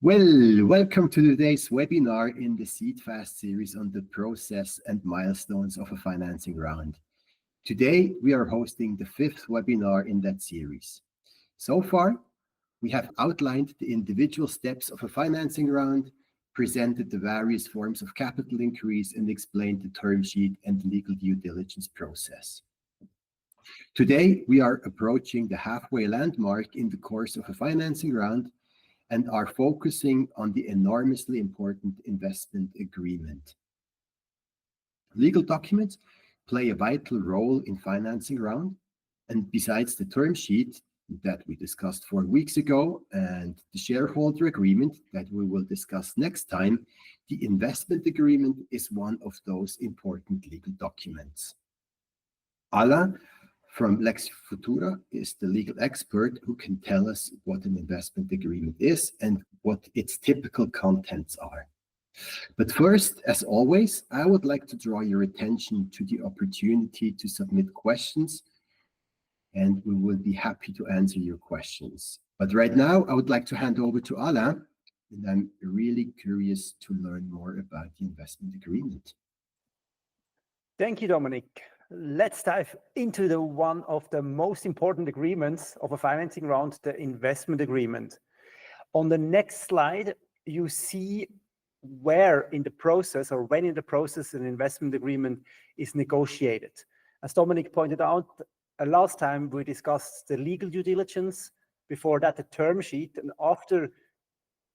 Well, welcome to today's webinar in the SeedFast series on the process and milestones of a financing round. Today, we are hosting the 5th webinar in that series. So far, we have outlined the individual steps of a financing round, presented the various forms of capital increase, and explained the term sheet and legal due diligence process. Today, we are approaching the halfway landmark in the course of a financing round and are focusing on the enormously important investment agreement. Legal documents play a vital role in financing round, and besides the term sheet that we discussed 4 weeks ago and the shareholder agreement that we will discuss next time, the investment agreement is one of those important legal documents. Alain from Lex Futura is the legal expert who can tell us what an investment agreement is and what its typical contents are. But first, as always, I would like to draw your attention to the opportunity to submit questions, and we will be happy to answer your questions. But right now, I would like to hand over to Alain, and I'm really curious to learn more about the investment agreement. Thank you, Dominic. Let's dive into one of the most important agreements of a financing round, the investment agreement. On the next slide, you see where in the process or when in the process an investment agreement is negotiated. As Dominic pointed out, last time we discussed the legal due diligence, before that the term sheet, and after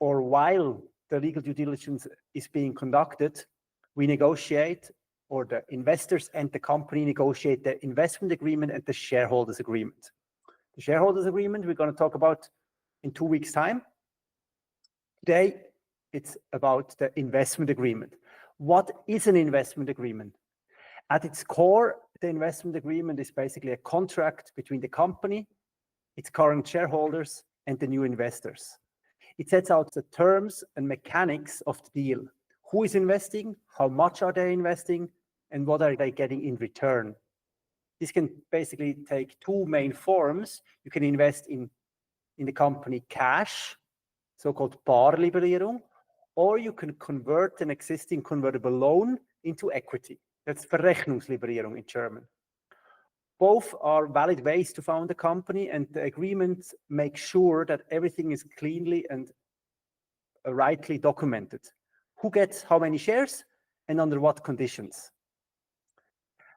or while the legal due diligence is being conducted, we negotiate, or the investors and the company negotiate the investment agreement and the shareholders agreement. The shareholders agreement we're going to talk about in 2 weeks' time. Today, it's about the investment agreement. What is an investment agreement? At its core, the investment agreement is basically a contract between the company, its current shareholders, and the new investors. It sets out the terms and mechanics of the deal. Who is investing? How much are they investing? And what are they getting in return? This can basically take 2 main forms. You can invest in the company cash, so-called Barliberierung, or you can convert an existing convertible loan into equity. That's Verrechnungsliberierung in German. Both are valid ways to found a company, and the agreement makes sure that everything is cleanly and rightly documented. Who gets how many shares and under what conditions?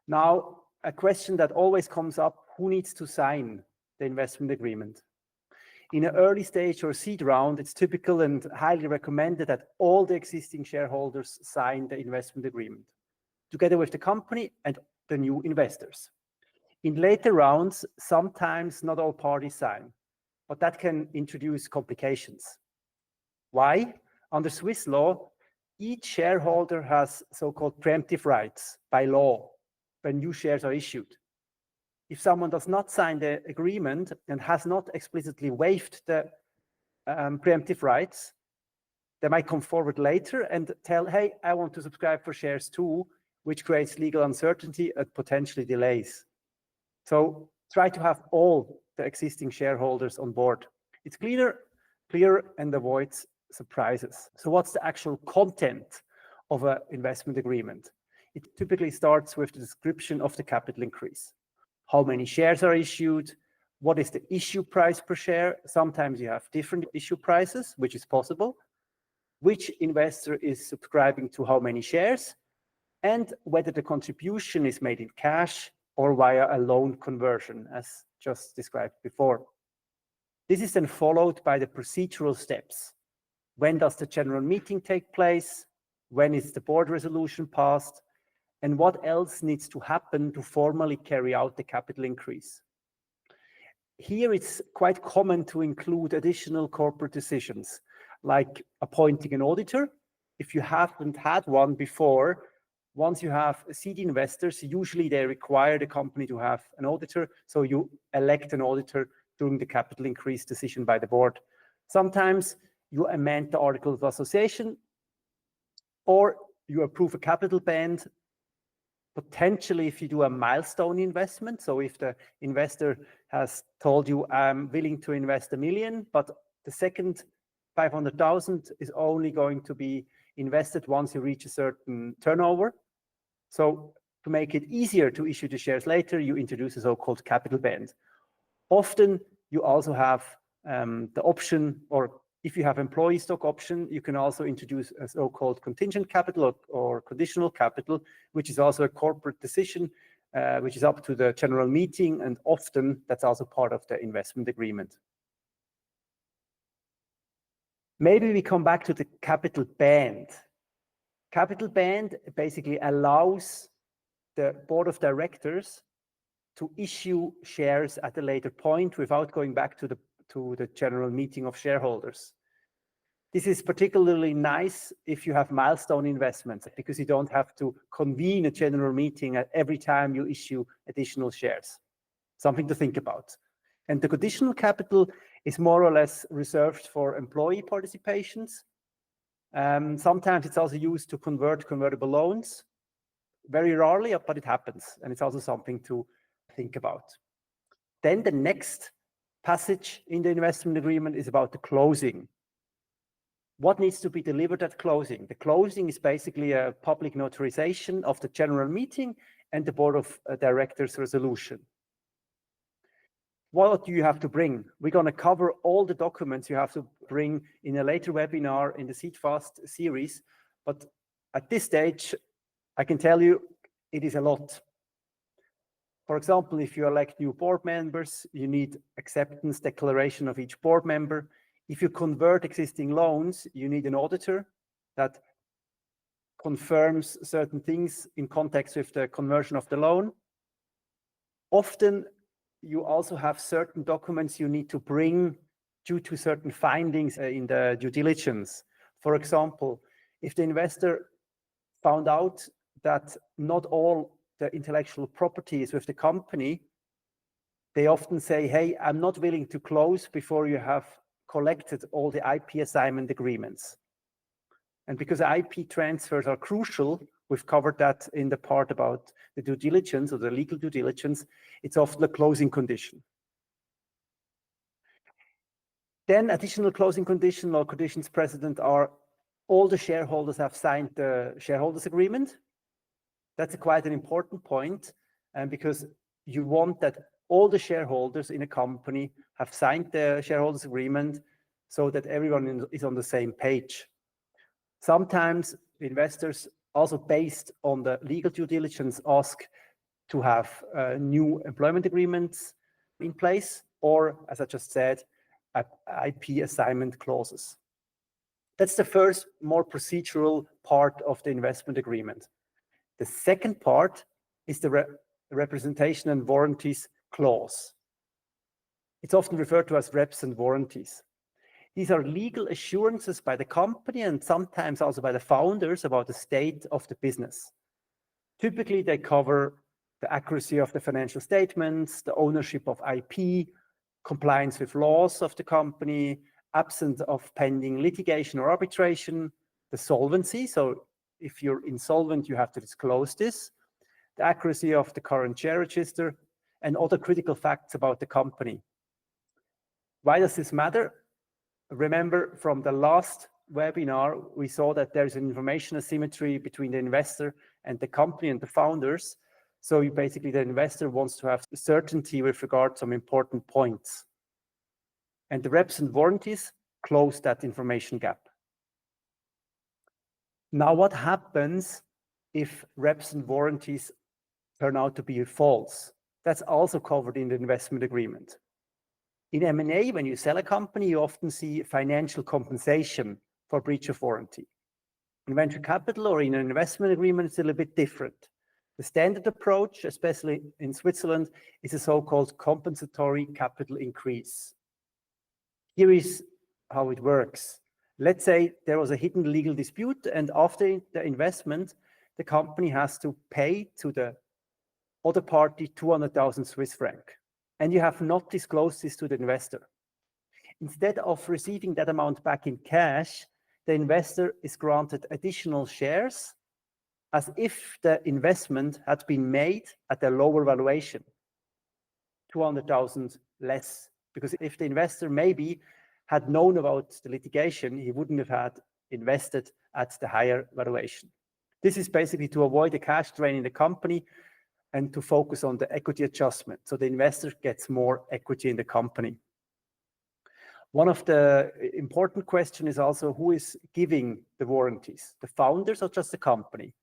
Now, a question that always comes up, who needs to sign the investment agreement? In an early stage or seed round, it's typical and highly recommended that all the existing shareholders sign the investment agreement, together with the company and the new investors. In later rounds, sometimes not all parties sign, but that can introduce complications. Why? Under Swiss law, each shareholder has so-called preemptive rights by law when new shares are issued. If someone does not sign the agreement and has not explicitly waived the preemptive rights, they might come forward later and tell, hey, I want to subscribe for shares too, which creates legal uncertainty and potentially delays. So try to have all the existing shareholders on board. It's clear, and avoids surprises. So what's the actual content of an investment agreement? It typically starts with the description of the capital increase. How many shares are issued? What is the issue price per share? Sometimes you have different issue prices, which is possible. Which investor is subscribing to how many shares? And whether the contribution is made in cash or via a loan conversion, as just described before. This is then followed by the procedural steps. When does the general meeting take place? When is the board resolution passed? And what else needs to happen to formally carry out the capital increase? Here it's quite common to include additional corporate decisions, like appointing an auditor. If you haven't had one before, once you have seed investors, usually they require the company to have an auditor, so you elect an auditor during the capital increase decision by the board. Sometimes you amend the Articles of Association, or you approve a capital band. Potentially, if you do a milestone investment, so if the investor has told you, I'm willing to invest 1 million, but the second 500,000 is only going to be invested once you reach a certain turnover. So to make it easier to issue the shares later, you introduce a so-called capital band. Often you also have the option, or if you have employee stock option, you can also introduce a so-called contingent capital or conditional capital, which is also a corporate decision, which is up to the general meeting, and often that's also part of the investment agreement. Maybe we come back to the capital band. Capital band basically allows the board of directors to issue shares at a later point without going back to the general meeting of shareholders. This is particularly nice if you have milestone investments, because you don't have to convene a general meeting at every time you issue additional shares. Something to think about. And the conditional capital is more or less reserved for employee participations. Sometimes it's also used to convert convertible loans. Very rarely, but it happens. And it's also something to think about. Then the next passage in the investment agreement is about the closing. What needs to be delivered at closing? The closing is basically a public notarization of the general meeting and the board of directors resolution. What do you have to bring? We're going to cover all the documents you have to bring in a later webinar in the SeedFast series. But at this stage, I can tell you it is a lot. For example, if you elect new board members, you need acceptance declaration of each board member. If you convert existing loans, you need an auditor that confirms certain things in context with the conversion of the loan. Often, you also have certain documents you need to bring due to certain findings in the due diligence. For example, if the investor found out that not all the intellectual property is with the company, they often say, hey, I'm not willing to close before you have collected all the IP assignment agreements. And because IP transfers are crucial, we've covered that in the part about the due diligence or the legal due diligence, it's often a closing condition. Then additional closing condition or conditions precedent are all the shareholders have signed the shareholders agreement. That's quite an important point, because you want that all the shareholders in a company have signed the shareholders agreement so that everyone is on the same page. Sometimes investors, also based on the legal due diligence, ask to have new employment agreements in place, or, as I just said, IP assignment clauses. That's the first, more procedural part of the investment agreement. The second part is the representation and warranties clause. It's often referred to as reps and warranties. These are legal assurances by the company and sometimes also by the founders about the state of the business. Typically, they cover the accuracy of the financial statements, the ownership of IP, compliance with laws of the company, absence of pending litigation or arbitration, the solvency. So if you're insolvent, you have to disclose this, the accuracy of the current share register, and other critical facts about the company. Why does this matter? Remember from the last webinar, we saw that there's an information asymmetry between the investor and the company and the founders. So basically the investor wants to have certainty with regard to some important points. And the reps and warranties close that information gap. Now, what happens if reps and warranties turn out to be false? That's also covered in the investment agreement. In M&A, when you sell a company, you often see financial compensation for breach of warranty. In venture capital or in an investment agreement, it's a little bit different. The standard approach, especially in Switzerland, is a so-called compensatory capital increase. Here is how it works. Let's say there was a hidden legal dispute, and after the investment, the company has to pay to the other party 200,000 Swiss franc. And you have not disclosed this to the investor. Instead of receiving that amount back in cash, the investor is granted additional shares as if the investment had been made at a lower valuation, 200,000 less. Because if the investor maybe had known about the litigation, he wouldn't have had invested at the higher valuation. This is basically to avoid a cash drain in the company and to focus on the equity adjustment. So the investor gets more equity in the company. One of the important questions is also who is giving the warranties, the founders or just the company?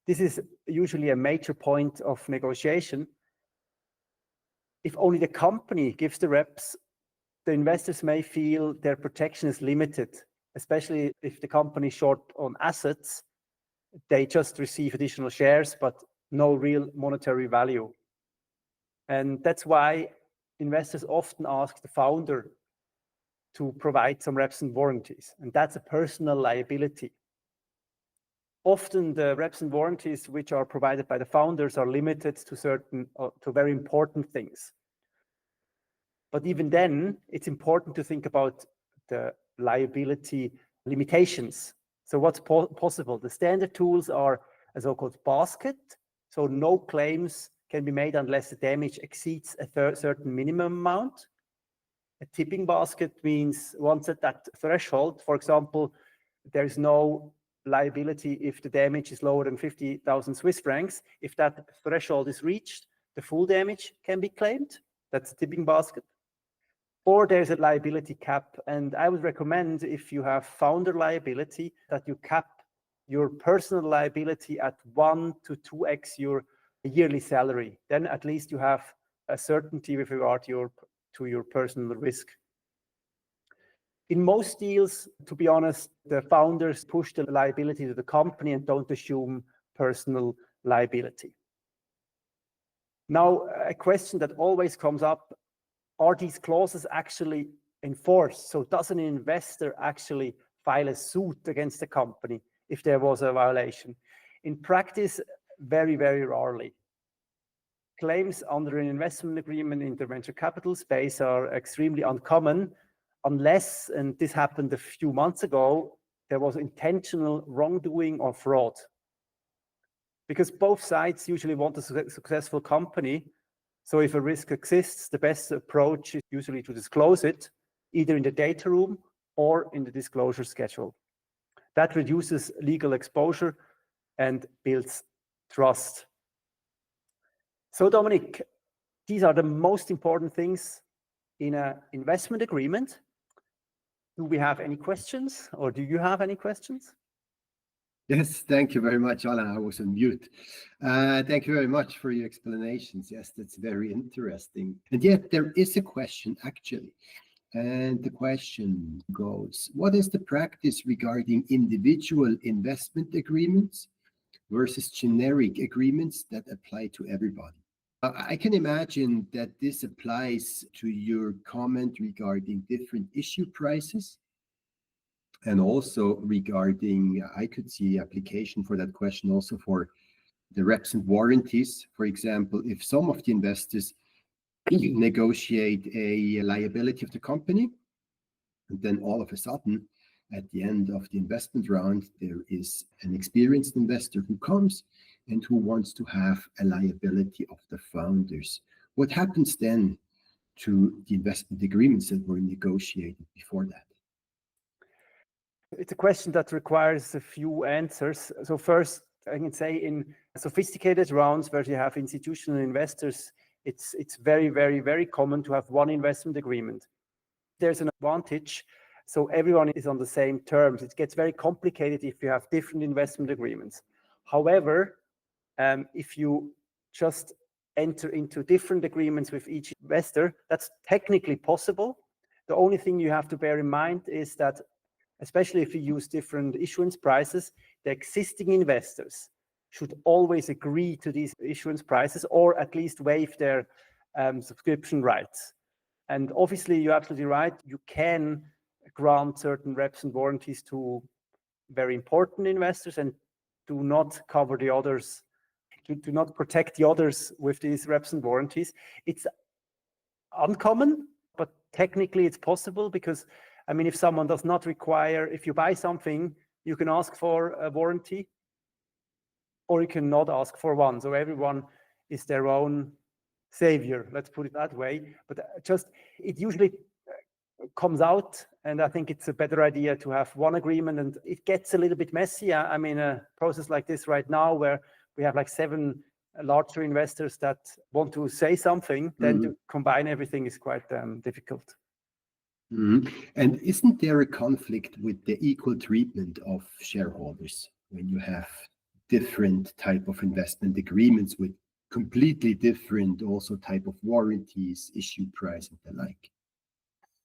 This is usually a major point of negotiation. If only the company gives the reps, the investors may feel their protection is limited, especially if the company is short on assets. They just receive additional shares, but no real monetary value. And that's why investors often ask the founder to provide some reps and warranties, and that's a personal liability. Often the reps and warranties which are provided by the founders are limited to to very important things. But even then, it's important to think about the liability limitations. So what's possible? The standard tools are a so-called basket. So no claims can be made unless the damage exceeds a certain minimum amount. A tipping basket means once at that threshold, for example, there is no liability if the damage is lower than 50,000 Swiss francs. If that threshold is reached, the full damage can be claimed. That's a tipping basket. Or there's a liability cap. And I would recommend, if you have founder liability, that you cap your personal liability at 1 to 2x your yearly salary. Then at least you have a certainty with regard to your personal risk. In most deals, to be honest, the founders push the liability to the company and don't assume personal liability. Now, a question that always comes up, are these clauses actually enforced? So does an investor actually file a suit against the company if there was a violation? In practice, very, very rarely. Claims under an investment agreement in the venture capital space are extremely uncommon unless, and this happened a few months ago, there was intentional wrongdoing or fraud. Because both sides usually want a successful company. So if a risk exists, the best approach is usually to disclose it, either in the data room or in the disclosure schedule. That reduces legal exposure and builds trust. So Dominic, these are the most important things in an investment agreement. Do we have any questions, or do you have any questions? Yes, thank you very much, Alain. I was on mute. Thank you very much for your explanations. Yes, that's very interesting. And yet there is a question actually. And the question goes, what is the practice regarding individual investment agreements versus generic agreements that apply to everybody? I can imagine that this applies to your comment regarding different issue prices. And also regarding, I could see application for that question also for the reps and warranties. For example, if some of the investors negotiate a liability of the company, and then all of a sudden, at the end of the investment round, there is an experienced investor who comes and who wants to have a liability of the founders. What happens then to the investment agreements that were negotiated before that? It's a question that requires a few answers. So first, I can say in sophisticated rounds where you have institutional investors, it's very, very, very common to have one investment agreement. There's an advantage. So everyone is on the same terms. It gets very complicated if you have different investment agreements. However, if you just enter into different agreements with each investor, that's technically possible. The only thing you have to bear in mind is that, especially if you use different issuance prices, the existing investors should always agree to these issuance prices or at least waive their subscription rights. And obviously, you're absolutely right. You can grant certain reps and warranties to very important investors and do not cover the others, do not protect the others with these reps and warranties. It's uncommon, but technically it's possible because, I mean, if someone does not require, if you buy something, you can ask for a warranty or you cannot ask for one. So everyone is their own savior, let's put it that way. But just, it usually comes out. And I think it's a better idea to have one agreement, and it gets a little bit messy. I'm in a process like this right now where we have like 7 larger investors that want to say something. Then to combine everything is quite difficult. And isn't there a conflict with the equal treatment of shareholders when you have different type of investment agreements with completely different also type of warranties, issue price, and the like?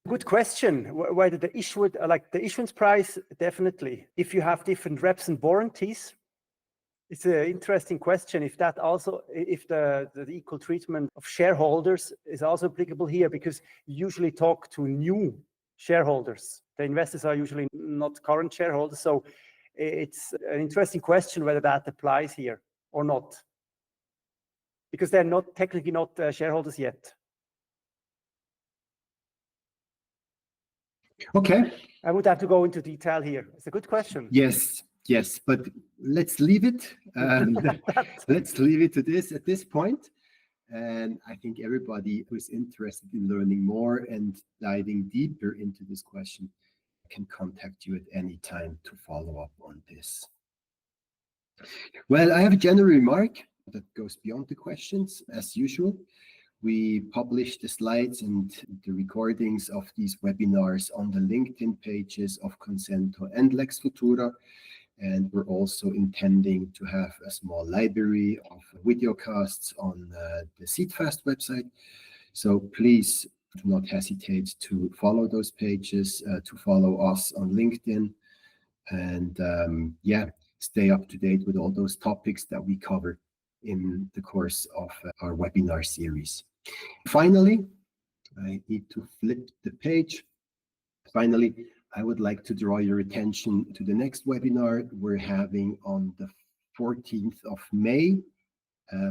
Good question. Whether the issuance price, definitely. If you have different reps and warranties, it's an interesting question. If that also, if the equal treatment of shareholders is also applicable here, because you usually talk to new shareholders. The investors are usually not current shareholders. So it's an interesting question whether that applies here or not, because they're not technically not shareholders yet. Okay. I would have to go into detail here. It's a good question. Yes, but let's leave it. Let's leave it to this at this point. And I think everybody who is interested in learning more and diving deeper into this question can contact you at any time to follow up on this. Well, I have a general remark that goes beyond the questions, as usual. We publish the slides and the recordings of these webinars on the LinkedIn pages of Konsento and Lex Futura. And we're also intending to have a small library of videocasts on the SeedFast website. So please do not hesitate to follow those pages, to follow us on LinkedIn, and stay up to date with all those topics that we cover in the course of our webinar series. Finally, I need to flip the page. Finally, I would like to draw your attention to the next webinar we're having on the 14th of May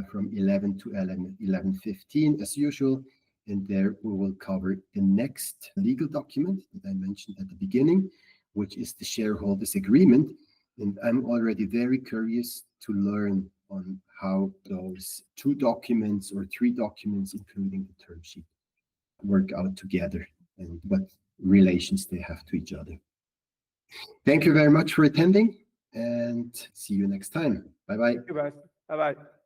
from 11 to 11:15 as usual. And there we will cover the next legal document that I mentioned at the beginning, which is the shareholders agreement. And I'm already very curious to learn on how those 2 documents or 3 documents, including the term sheet, work out together and what relations they have to each other. Thank you very much for attending, and see you next time. Bye-bye. Thank you guys. Bye-bye.